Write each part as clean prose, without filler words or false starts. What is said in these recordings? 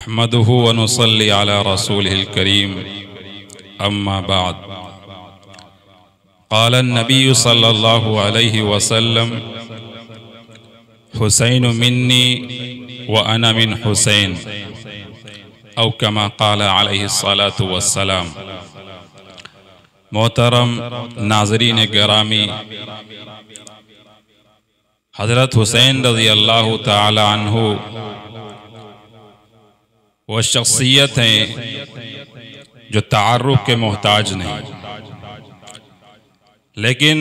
नहमदुहु व नुसल्ली अला रसूलिहिल करीम अम्मा बाद। क़ाल नबी सल्लल्लाहु अलैहि वसल्लम हुसैन मिन्नी व अना मिन हुसैन औ कमा क़ाल अलैहि सलातु वस्सलाम। मोहतरम नाज़रीन गिरामी, हज़रत हुसैन रज़ी अल्लाह ताला अन्हु वो शख्सियत हैं जो तारुफ के मोहताज नहीं, लेकिन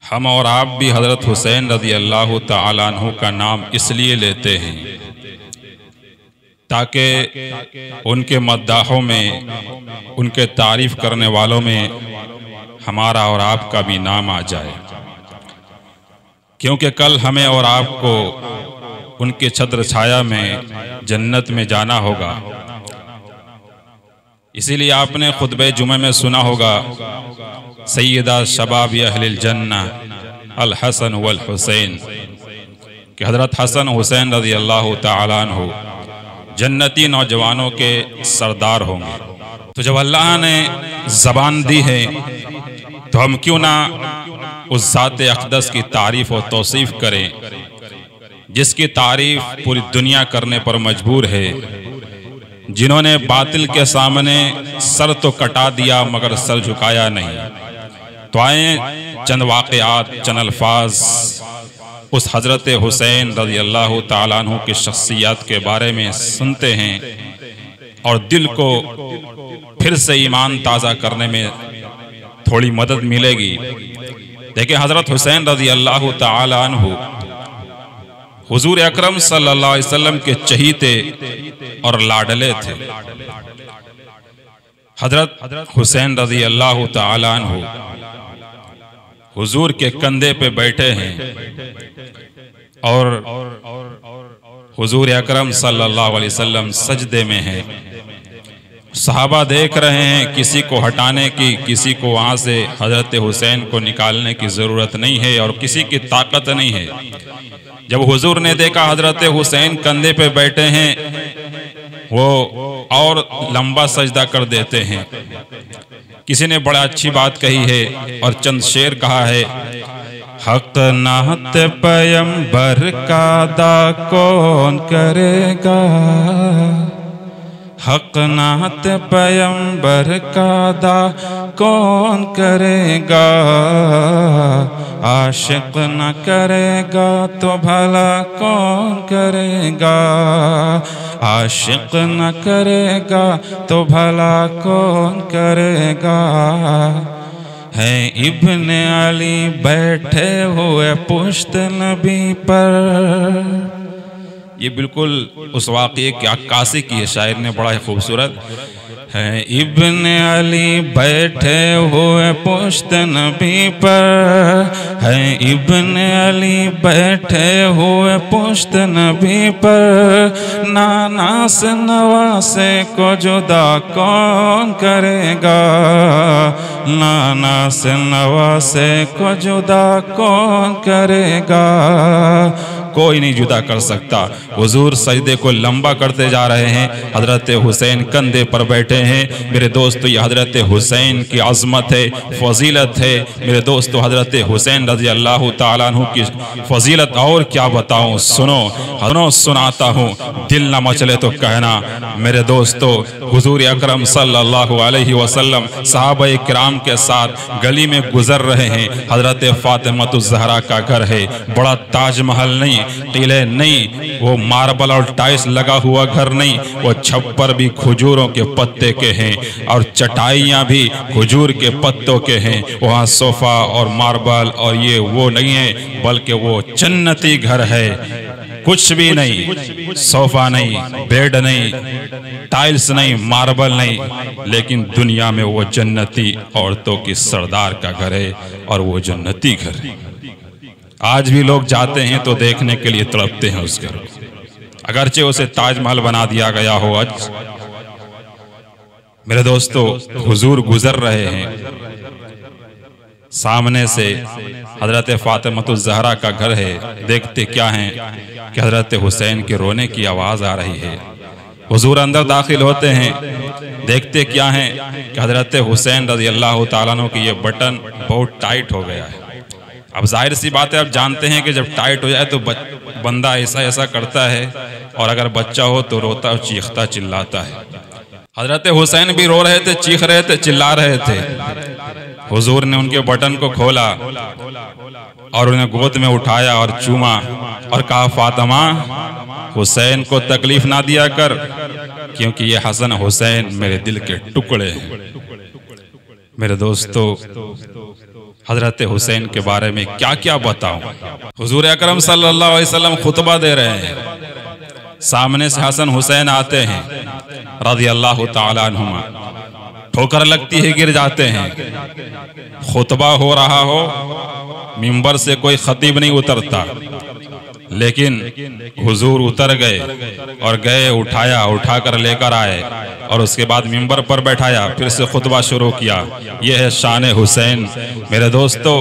हम और आप भी हज़रत हुसैन रज़ी अल्लाह ताला अन्हु का नाम इसलिए लेते हैं ताकि उनके मद्दाहों में, उनके तारीफ़ करने वालों में हमारा और आपका भी नाम आ जाए, क्योंकि कल हमें और आपको उनके छत्र छाया में जन्नत में जाना होगा। इसीलिए आपने खुतबे जुमे में सुना होगा, सैयदा शबाब अहलिल जन्ना अल हसन वल हुसैन, कि हज़रत हसन हुसैन रज़ी अल्लाह ताला अन्हु जन्नती नौजवानों के सरदार होंगे। तो जब अल्लाह ने ज़बान दी है तो हम क्यों ना उस ज़ात अक़दस की तारीफ़ और तौसीफ़ करें जिसकी तारीफ़ पूरी दुनिया करने पर मजबूर है, जिन्होंने बातिल के सामने सर तो कटा दिया मगर सर झुकाया नहीं। तो आए चंद वाक़यात, चंद अल्फाज उस हज़रत हुसैन रज़ी अल्लाह ताला अन्हु की शख्सियत के बारे में सुनते हैं और दिल को फिर से ईमान ताज़ा करने में थोड़ी मदद मिलेगी। देखिए, हज़रत हुसैन रज़ी अल्लाह ताला अन्हु हुजूर अकरम सल्लल्लाहु अलैहि वसल्लम के चहीते और लाडले थे। हज़रत हुसैन रज़ी अल्लाह ताला अन्हु हुजूर के कंधे पे बैठे हैं और हुजूर अकरम सल्लल्लाहु अलैहि वसल्लम सजदे में हैं। सहाबा देख रहे हैं, किसी को हटाने की, किसी को वहाँ से हज़रत हुसैन को निकालने की ज़रूरत नहीं है और किसी की ताकत नहीं है। जब हुजूर ने देखा हज़रत हुसैन कंधे पे बैठे हैं, वो और लंबा सजदा कर देते हैं। किसी ने बड़ा अच्छी बात कही है और चंद शेर कहा है, हक नात पैगंबर का अदा कौन करेगा, हक नात पैगंबर का अदा कौन करेगा, आशिक न करेगा तो भला कौन करेगा, आशिक न करेगा तो भला कौन करेगा। है इब्ने अली बैठे हुए पुश्त नबी पर। ये बिल्कुल उस वाक़ये की अक्कासी की है, शायर ने बड़ा ही खूबसूरत है। इब्ने अली बैठे हुए पुश्त नबी पर, है इब्ने अली बैठे हुए पुश्त नबी पर, नाना से नवासे को जुदा कौन करेगा, नाना से नवासे को जुदा कौन करेगा। कोई नहीं जुदा कर सकता। हुजूर सजदे को लंबा करते जा रहे हैं, हज़रत हुसैन कंधे पर बैठे हैं। मेरे दोस्तों, ये हज़रत हुसैन की अज़मत है, फजीलत है। मेरे दोस्तों, हज़रत हुसैन रज़ी अल्लाह ताला अन्हु की फजीलत और क्या बताऊं, सुनो सुनाता हूँ, दिल न मचले तो कहना। मेरे दोस्तों, हुजूर अकरम सल्लल्लाहु अलैहि वसल्लम सहाबाए किराम के साथ गली में गुजर रहे हैं। हज़रत फातिमतुज़ ज़हरा का घर है, बड़ा ताजमहल नहीं, किले नहीं, वो मार्बल और टाइल्स लगा हुआ घर नहीं, वो छप्पर भी खजूरों के पत्ते के हैं और चटाइयाँ भी खजूर के पत्तों के हैं। वहाँ सोफ़ा और मार्बल और ये वो नहीं है, बल्कि वो जन्नती घर है। कुछ भी नहीं, सोफ़ा नहीं, बेड नहीं, टाइल्स नहीं, मार्बल नहीं, लेकिन दुनिया में वो जन्नती औरतों की सरदार का घर है और वो जन्नती घर है। आज भी लोग जाते हैं तो देखने के लिए तड़पते हैं उस घर को, अगरचे उसे ताजमहल बना दिया गया हो आज। मेरे दोस्तों, हुजूर गुजर रहे हैं, हज़रत हुसैन रज़ी अल्लाह ताला अन्हु की फजीलत, हज़रत हुसैन रज़ी अल्लाह ताला अन्हु की शख्सियत, वो शख्सियत है जो तारुफ के मोहताज नहीं, लेकिन हम और आप भी हज़रत हुसैन रज़ी अल्लाह ताला अन्हु की शख्सियत के बारे में सुनते हैं और दिल को फिर से ईमान ताज़ा करने में थोड़ी मदद मिलेगी। देखिए, हज़रत हुसैन रज़ी अल्लाह ताला अन्हु की शख्सियत के बारे में सुनते हैं और दिल को फिर से ईमान ताज़ा करने में थोड़ी मदद मिलेगी। सामने से हजरत फातिमतुज़ ज़हरा का घर है। देखते क्या हैं कि हजरत हुसैन के रोने की आवाज़ आ रही है। हुजूर अंदर दाखिल होते हैं, देखते क्या हैं कि हजरत हुसैन रज़ी अल्लाह ताला अन्हु की ये बटन बहुत टाइट हो गया है। अब जाहिर सी बात है, आप जानते हैं कि जब टाइट हो जाए तो बंदा ऐसा ऐसा करता है, और अगर बच्चा हो तो रोता और चीखता चिल्लाता है। हजरत हुसैन भी रो रहे थे, चीख रहे थे, चिल्ला रहे थे। हुजूर ने उनके बटन को खोला और उन्हें गोद में उठाया और चूमा और कहा, फातिमा, हुसैन को तकलीफ ना दिया कर, क्योंकि ये हसन हुसैन मेरे दिल के टुकड़े हैं। मेरे दोस्तों, हजरत हुसैन के बारे में क्या क्या बताऊं। हुजूर अकरम सल्लल्लाहु अलैहि वसल्लम खुतबा दे रहे हैं, सामने से हसन हुसैन आते हैं रज़ी अल्लाह ताला अन्हुमा, ठोकर लगती है, गिर जाते हैं। खुतबा हो रहा हो, मिंबर से कोई खतीब नहीं उतरता, लेकिन हुजूर उतर गए और गए, उठाया, उठाकर लेकर आए और उसके बाद मिंबर पर बैठाया, फिर से खुतबा शुरू किया। यह है शान हुसैन। मेरे दोस्तों,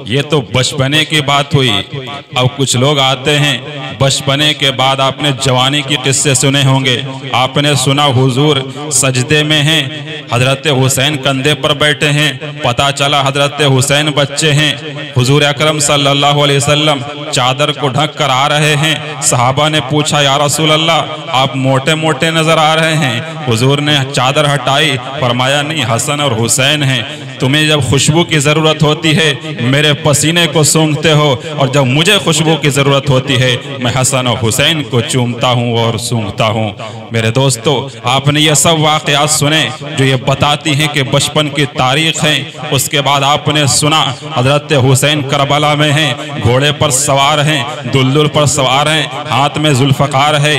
ये तो बचपने की बात हुई। अब कुछ लोग आते हैं, बचपने के बाद आपने जवानी की किस्से सुने होंगे। आपने सुना हुजूर सजदे में हैं, हजरत हुसैन कंधे पर बैठे हैं, पता चला हजरत हुसैन बच्चे हैं। हुजूर अकरम सल्लल्लाहु अलैहि वसल्लम चादर को ढक कर आ रहे हैं। सहाबा ने पूछा, या रसूल अल्लाह, आप मोटे मोटे नजर आ रहे हैं। हुजूर ने चादर हटाई, फरमाया, नहीं, हसन और हुसैन हैं। तुम्हें जब खुशबू की ज़रूरत होती है मेरे पसीने को सूंघते हो, और जब मुझे खुशबू की ज़रूरत होती है मैं हसन और हुसैन को चूमता हूँ और सूंघता हूँ। मेरे दोस्तों, आपने ये सब वाक़यात सुने जो ये बताती हैं कि बचपन की तारीख़ है। उसके बाद आपने सुना हज़रत हुसैन करबला में हैं, घोड़े पर सवार हैं, दुल्दुल पर सवार हैं, हाथ में जुल्फ़कार है,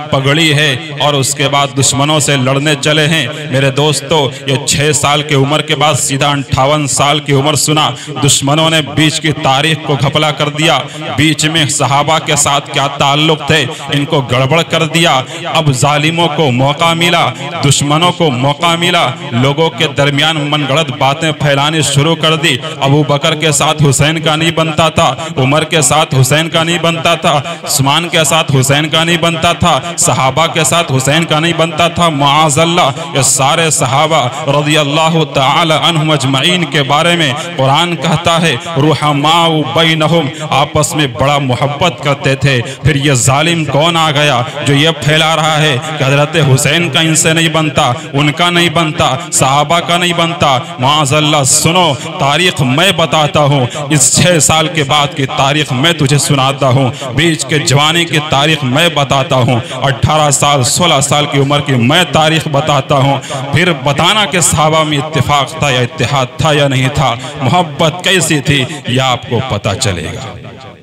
पगड़ी है, और उसके बाद दुश्मनों से लड़ने चले हैं। मेरे दोस्तों, ये 6 साल की उम्र के बाद सीधा 58 साल की उम्र सुना। दुश्मनों ने बीच की तारीख को घपला कर दिया, बीच में सहाबा के साथ क्या ताल्लुक थे इनको गड़बड़ कर दिया। अब जालिमों को मौका मिला, दुश्मनों को मौका मिला, लोगों के दरमियान मनगढ़ंत बातें फैलानी शुरू कर दी। अबू बकर के साथ हुसैन का नहीं बनता था, उमर के साथ हुसैन का नहीं बनता था, उस्मान के साथ हुसैन का नहीं बनता था, सहाबा के साथ हुसैन का नहीं बनता था। मुआज़ल्लाह, ये सारे सहाबा रज़ी अल्लाह ताला अन्हुम अजमईन के बारे में कुरान कहता है, रुहमाउ बैनहुम, आपस में बड़ा मोहब्बत करते थे। फिर ये जालिम कौन आ गया जो ये फैला रहा है कि हजरत हुसैन का इनसे नहीं बनता, उनका नहीं बनता, सहाबा का नहीं बनता। मुआज़ल्लाह, सुनो, तारीख मैं बताता हूँ, इस 6 साल के बाद की तारीख मैं तुझे सुनाता हूँ, बीच के जवानी की तारीख मैं बताता हूँ, 18 साल 16 साल की उम्र की मैं तारीख बताता हूँ। फिर बताना कि सहाबा में इत्तेफाक था या इत्तेहाद था या नहीं था, मोहब्बत कैसी थी, यह आपको पता चलेगा।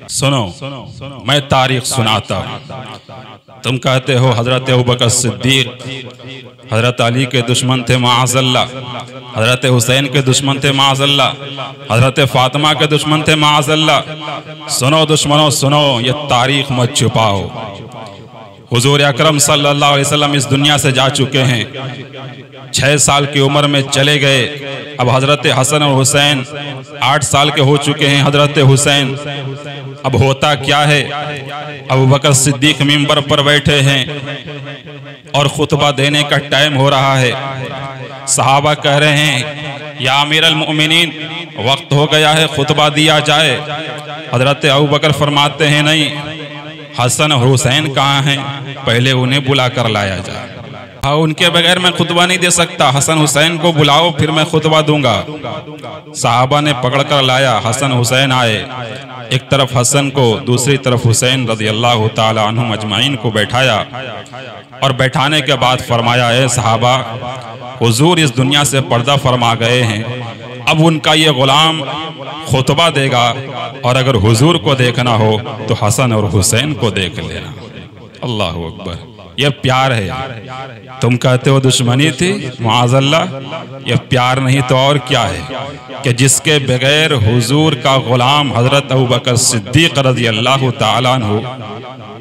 सुनो, मैं तारीख सुनाता हूँ। तुम कहते हो हजरत अबू बकर सिद्दीक हजरत अली के दुश्मन थे, माअज़ल्लाह, हजरत हुसैन के दुश्मन थे, माअज़ल्लाह, हजरत फातिमा के दुश्मन थे, माअज़ल्लाह। सुनो दुश्मनों, सुनो, ये तारीख मत छुपाओ। हुजूर अकरम सल्लल्लाहु अलैहि वसल्लम इस दुनिया से जा चुके हैं, 6 साल की उम्र में चले गए। अब हजरत हसन और हुसैन 8 साल के हो चुके हैं। हजरत हुसैन, अब होता क्या है, अबू बकर सिद्दीक मिंबर पर बैठे हैं और खुतबा देने का टाइम हो रहा है। सहाबा कह रहे हैं, या अमीरुल मोमिनीन, वक्त हो गया है, खुतबा दिया जाए। हजरत अबू बकर फरमाते हैं, नहीं, हसन और हुसैन कहाँ हैं, पहले उन्हें बुला कर लाया जाए। हाँ, उनके बगैर मैं खुतबा नहीं दे सकता, हसन हुसैन को बुलाओ फिर मैं खुतबा दूंगा। सहाबा ने पकड़ कर लाया, हसन हुसैन आए, एक तरफ हसन को, दूसरी तरफ हुसैन रज़ी अल्लाह ताला अन्हुम अजमाइन को बैठाया, और बैठाने के बाद फरमाया, ए सहाबा, हुजूर इस दुनिया से पर्दा फरमा गए हैं, अब उनका ये गुलाम खुतबा देगा, और अगर हुजूर को देखना हो तो हसन और हुसैन को देख लेना। अल्लाह अकबर, यह प्यार है। तुम कहते हो दुश्मनी थी, माअज़ल्लाह, यह प्यार नहीं तो और क्या है कि जिसके बगैर हुजूर का गुलाम हजरत अबू बकर सिद्दीक रज़ी अल्लाह ताला अन्हु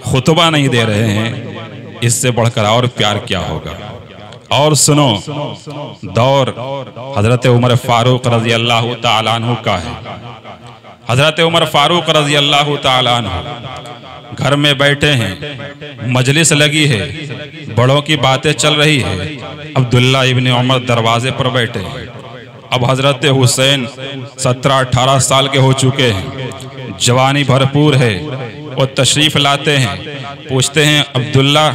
खुतबा नहीं दे रहे हैं, इससे बढ़कर और प्यार क्या होगा। और सुनो, दौर हजरत उमर फारूक रजी अल्लाह ताला अन्हु का है। हजरत उमर फारूक रजी अल्लाह ताला अन्हु घर में बैठे हैं, मजलिस लगी है, बड़ों की बातें चल रही है। अब्दुल्ला इब्न उमर दरवाजे पर बैठे हैं। अब हजरत हुसैन 17-18 साल के हो चुके हैं, जवानी भरपूर है। वो तशरीफ लाते हैं, पूछते हैं अब्दुल्ला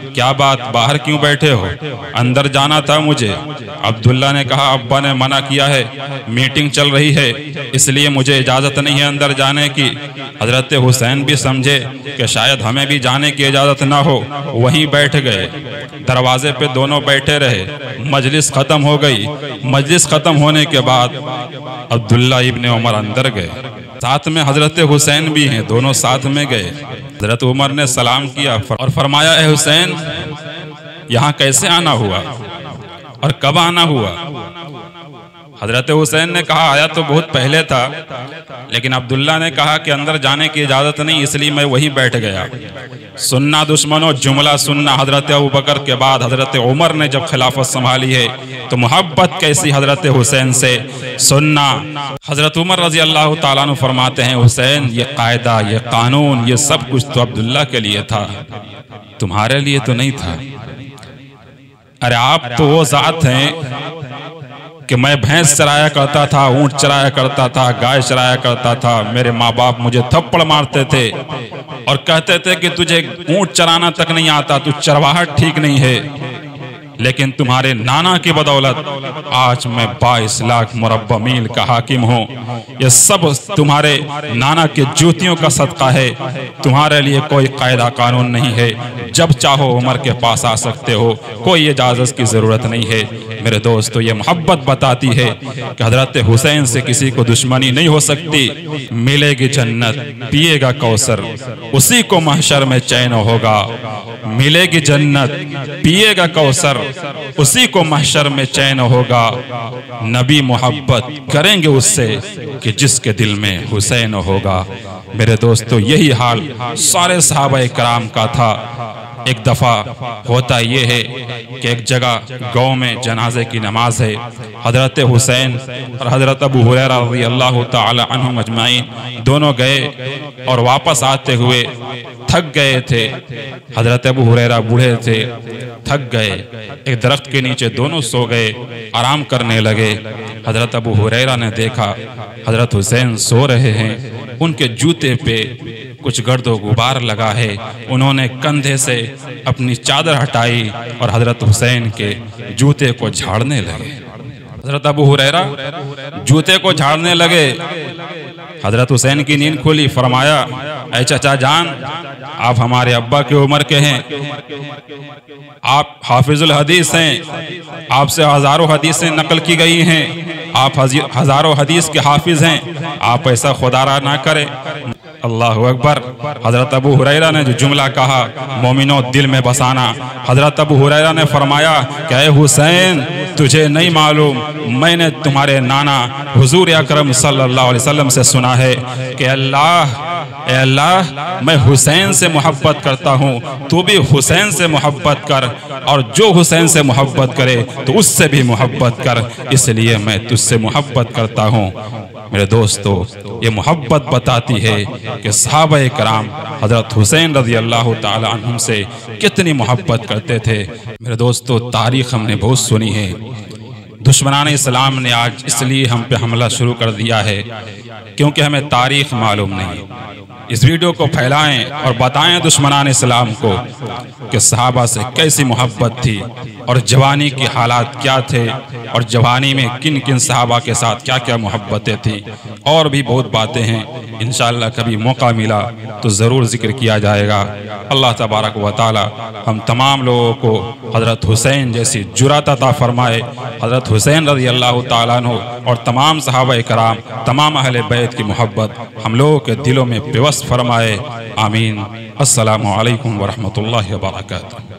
क्या बात, बाहर क्यों बैठे हो? अंदर जाना था मुझे। अब्दुल्ला ने कहा अब्बा ने मना किया है, मीटिंग चल रही है, इसलिए मुझे इजाज़त नहीं है अंदर जाने की। हजरत हुसैन भी समझे कि शायद हमें भी जाने की इजाज़त ना हो, वहीं बैठ गए। दरवाजे पे दोनों बैठे रहे, मजलिस ख़त्म हो गई। मजलिस ख़त्म होने के बाद अब्दुल्ला इब्न उमर अंदर गए, साथ में हजरत हुसैन भी हैं, दोनों साथ में गए। हजरत उमर ने सलाम किया और फरमाया ए हुसैन, यहाँ कैसे आना हुआ और कब आना हुआ? हजरत हुसैन ने कहा आया तो बहुत पहले था, लेकिन अब्दुल्ला ने कहा कि अंदर जाने की इजाज़त नहीं, इसलिए मैं वहीं बैठ गया। सुन्ना दुश्मनों, जुमला सुन्ना, हजरत अबू बकर के बाद हजरत उमर ने जब खिलाफत संभाली है तो मोहब्बत कैसी हजरत हुसैन से। सुन्ना हजरत उमर रजी अल्लाह ताला अन्हु फरमाते हैं हुसैन, ये कायदा, ये कानून, ये सब कुछ तो अब्दुल्ला के लिए था, तुम्हारे लिए तो नहीं था। अरे आप तो वो जात हैं कि मैं भैंस चराया करता था, ऊंट चराया करता था, गाय चराया करता था, मेरे माँ बाप मुझे थप्पड़ मारते थे और कहते थे कि तुझे ऊंट चराना तक नहीं आता, तू चरवाहट ठीक नहीं है। लेकिन तुम्हारे नाना की बदौलत आज मैं 22 लाख मुरब्बा मील का हाकिम हूँ। ये सब तुम्हारे नाना के जूतियों का सदका है। तुम्हारे लिए कोई कायदा कानून नहीं है, जब चाहो उमर के पास आ सकते हो, कोई इजाज़त की ज़रूरत नहीं है। मेरे दोस्तों, ये मोहब्बत बताती है कि हजरत हुसैन से किसी को दुश्मनी नहीं हो सकती। मिलेगी जन्नत, पिएगा कौसर, उसी को महशर में चैन होगा। मिलेगी जन्नत, पिएगा कौसर, उसी को महशर में चैन होगा। नबी मोहब्बत करेंगे उससे कि जिसके दिल में हुसैन होगा। मेरे दोस्तों, यही हाल सारे सहाबा कराम का था। एक दफ़ा होता ये है कि एक जगह गांव में जनाजे की नमाज है। हजरत हुसैन और हजरत अबू हुरैरा रज़ी अल्लाह ताला अन्हुम अजमाइन दोनों गए और वापस आते हुए थक गए थे। हजरत अबू हुरैरा बूढ़े थे, थक गए, एक दरख्त के नीचे दोनों सो गए, आराम करने लगे। हजरत अबू हुरैरा ने देखा हजरत हुसैन सो रहे हैं, उनके जूते पे कुछ गर्दो गुबार लगा है। उन्होंने कंधे से अपनी चादर हटाई और हजरत हुसैन के जूते को झाड़ने लगे। हजरत अबू हुरैरा जूते को झाड़ने लगे। हजरत हुसैन की नींद खुली, फरमाया ऐ चाचा जान, आप हमारे अब्बा की उम्र के हैं, आप हाफिजुल हदीस हैं, आपसे हजारों हदीसें नकल की गई हैं, आप हजारों हदीस के हाफिज हैं, आप ऐसा खुदारा ना करें। अल्लाह अकबर। हजरत अबू हुरैरा ने जो जुमला कहा, मोमिनो दिल में बसाना। हजरत अबू हुरैरा ने फरमाया कि ऐ हुसैन, तुझे नहीं मालूम, मैंने तुम्हारे नाना हुजूर अकरम सल्लल्लाहु अलैहि वसल्लम से सुना है कि अल्लाह मैं हुसैन से मोहब्बत करता हूँ, तू भी हुसैन से मोहब्बत कर, और जो हुसैन से मोहब्बत करे तो उससे भी मोहब्बत कर, इसलिए मैं तुझसे मोहब्बत करता हूँ। मेरे दोस्तों, ये मोहब्बत बताती है कि सहाबा कराम हजरत हुसैन रज़ी अल्लाह ताला अन्हुम से कितनी मोहब्बत करते थे। मेरे दोस्तों, तारीख़ हमने बहुत सुनी है। दुश्मनान इस्लाम ने आज इसलिए हम पे हमला शुरू कर दिया है क्योंकि हमें तारीख़ मालूम नहीं। इस वीडियो को फैलाएं और बताएं दुश्मनान इस्लाम को कि सहाबा से कैसी मोहब्बत थी और जवानी के हालात क्या थे और जवानी में किन किन सहाबा के साथ क्या क्या मोहब्बतें थी। और भी बहुत बातें हैं, इंशाअल्लाह कभी मौका मिला तो ज़रूर जिक्र किया जाएगा। अल्लाह तबारक व तआला हम तमाम लोगों को हज़रत हुसैन जैसी जुरात अता फरमाए। हज़रत हुसैन रज़ी अल्लाह ताला अन्हु और तमाम सहाबा कराम, तमाम अहले बैत की मोहब्बत हम लोगों के दिलों में पेवस्त फरमाए। आमीन। अस्सलामु अलैकुम व रहमतुल्लाहि व बरकातुहू।